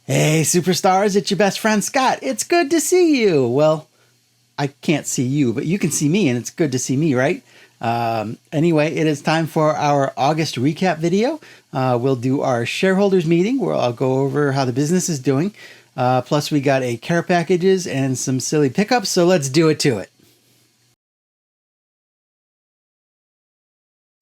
Hey, superstars, it's your best friend Scott. It's good to see you. Well, I can't see you, but you can see me, and it's good to see me, right? Anyway, it is time for our August recap video. We'll do our shareholders meeting where I'll go over how the business is doing. Plus, we got a care packages and some silly pickups, so let's do it to it.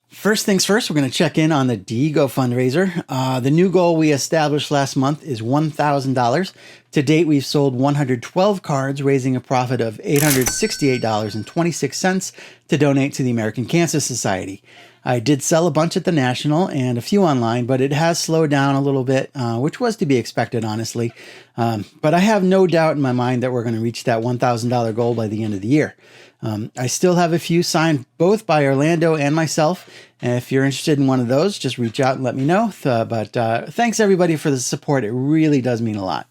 First things first, we're going to check in on the Dihigo fundraiser. The new goal we established last month is $1,000. To date, we've sold 112 cards, raising a profit of $868.26 to donate to the American Cancer Society. I did sell a bunch at the National and a few online, but it has slowed down a little bit, which was to be expected, honestly. But I have no doubt in my mind that we're going to reach that $1,000 goal by the end of the year. I still have a few signed both by Orlando and myself. And if you're interested in one of those, just reach out and let me know. But thanks everybody for the support. It really does mean a lot.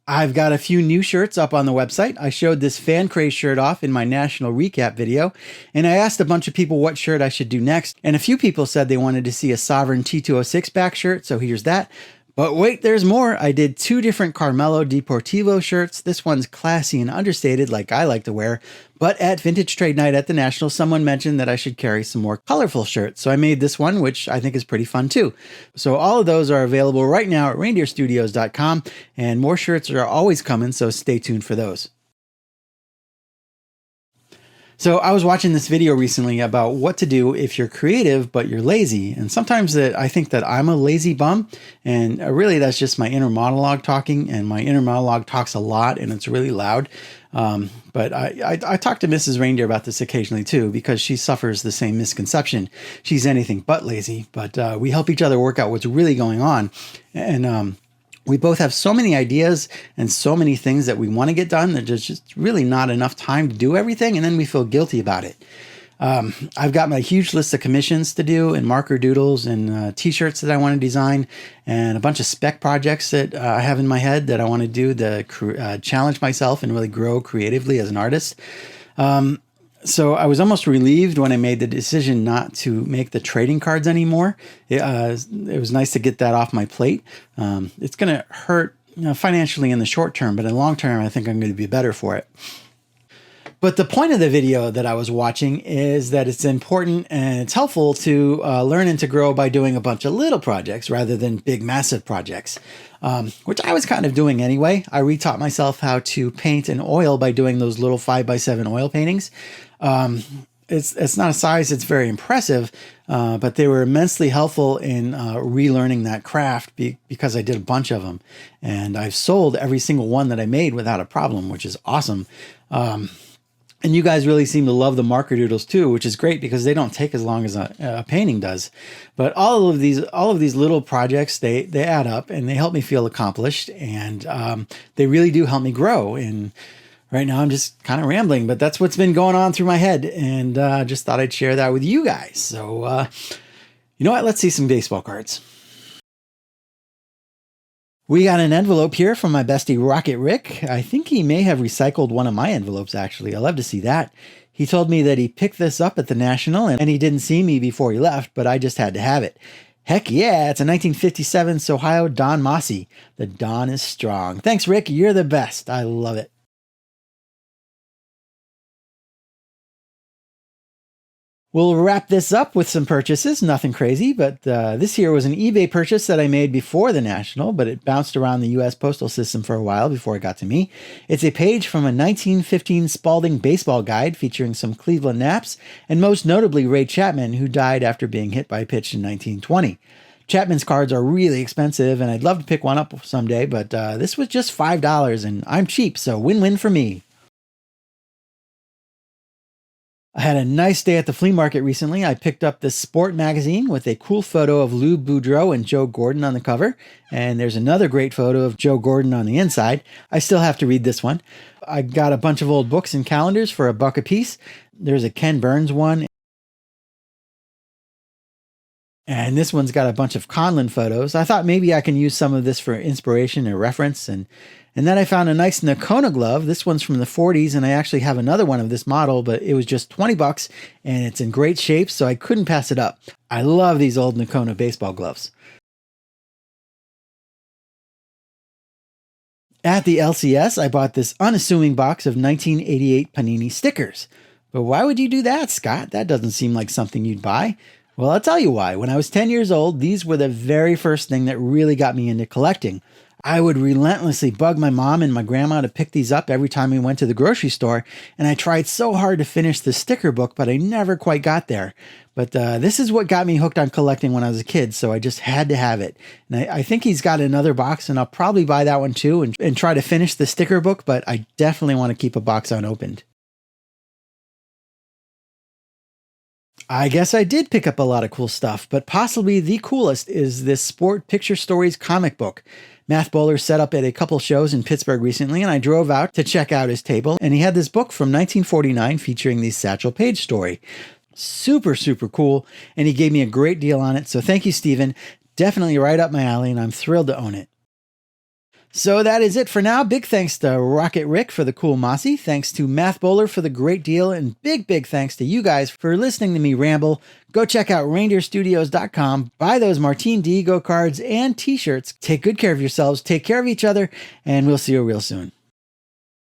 I've got a few new shirts up on the website. I showed this Fan Craze shirt off in my national recap video, and I asked a bunch of people what shirt I should do next, and a few people said they wanted to see a Sovereign T206 back shirt, so here's that. But wait, there's more. I did two different Carmelo Deportivo shirts. This one's classy and understated like I like to wear. But at Vintage Trade Night at the National, someone mentioned that I should carry some more colorful shirts. So I made this one, which I think is pretty fun too. So all of those are available right now at reindeerstudios.com. And more shirts are always coming, so stay tuned for those. So I was watching this video recently about what to do if you're creative, but you're lazy. And sometimes I think that I'm a lazy bum, and really that's just my inner monologue talking, and my inner monologue talks a lot and it's really loud. But I talk to Mrs. Reindeer about this occasionally too, because she suffers the same misconception. She's anything but lazy, but we help each other work out what's really going on. And we both have so many ideas and so many things that we want to get done that there's just really not enough time to do everything, and then we feel guilty about it. I've got my huge list of commissions to do and marker doodles and t-shirts that I want to design and a bunch of spec projects that I have in my head that I want to do to challenge myself and really grow creatively as an artist. So I was almost relieved when I made the decision not to make the trading cards anymore. It was nice to get that off my plate. It's going to hurt financially in the short term, but in the long term, I think I'm going to be better for it. But the point of the video that I was watching is that it's important and it's helpful to learn and to grow by doing a bunch of little projects rather than big, massive projects, which I was kind of doing anyway. I retaught myself how to paint and oil by doing those little 5x7 oil paintings. It's not a size that's very impressive, but they were immensely helpful in relearning that craft because I did a bunch of them. And I've sold every single one that I made without a problem, which is awesome. And you guys really seem to love the marker doodles too, which is great because they don't take as long as a painting does. But all of these little projects, they add up and they help me feel accomplished, and they really do help me grow. And right now I'm just kind of rambling, but that's what's been going on through my head, and just thought I'd share that with you guys. So you know what? Let's see some baseball cards. We got an envelope here from my bestie Rocket Rick. I think he may have recycled one of my envelopes, actually. I love to see that. He told me that he picked this up at the National and he didn't see me before he left, but I just had to have it. Heck yeah, it's a 1957 Ohio Don Mossi. The Don is strong. Thanks, Rick. You're the best. I love it. We'll wrap this up with some purchases, nothing crazy, but this here was an eBay purchase that I made before the National, but it bounced around the U.S. postal system for a while before it got to me. It's a page from a 1915 Spalding baseball guide featuring some Cleveland Naps, and most notably Ray Chapman, who died after being hit by a pitch in 1920. Chapman's cards are really expensive, and I'd love to pick one up someday, but this was just $5, and I'm cheap, so win-win for me. I had a nice day at the flea market recently. I picked up this sport magazine with a cool photo of Lou Boudreau and Joe Gordon on the cover. And there's another great photo of Joe Gordon on the inside. I still have to read this one. I got a bunch of old books and calendars for $1 a piece. There's a Ken Burns one. And this one's got a bunch of Conlon photos. I thought maybe I can use some of this for inspiration or reference. And then I found a nice Nokona glove. This one's from the 40s, and I actually have another one of this model, but it was just $20, and it's in great shape, so I couldn't pass it up. I love these old Nokona baseball gloves. At the LCS, I bought this unassuming box of 1988 Panini stickers. But why would you do that, Scott? That doesn't seem like something you'd buy. Well, I'll tell you why. When I was 10 years old, these were the very first thing that really got me into collecting. I would relentlessly bug my mom and my grandma to pick these up every time we went to the grocery store, and I tried so hard to finish the sticker book, but I never quite got there. But this is what got me hooked on collecting when I was a kid, so I just had to have it. And I think he's got another box, and I'll probably buy that one too and try to finish the sticker book, but I definitely want to keep a box unopened. I guess I did pick up a lot of cool stuff, but possibly the coolest is this Sport Picture Stories comic book. Math Bowler set up at a couple shows in Pittsburgh recently, and I drove out to check out his table, and he had this book from 1949 featuring the Satchel Paige story. Super, super cool, and he gave me a great deal on it, so thank you, Stephen. Definitely right up my alley, and I'm thrilled to own it. So that is it for now. Big thanks to Rocket Rick for the cool Mossi. Thanks to Math Bowler for the great deal. And big thanks to you guys for listening to me ramble. Go check out reindeerstudios.com. Buy those Martine Dihigo cards and t-shirts. Take good care of yourselves. Take care of each other. And we'll see you real soon.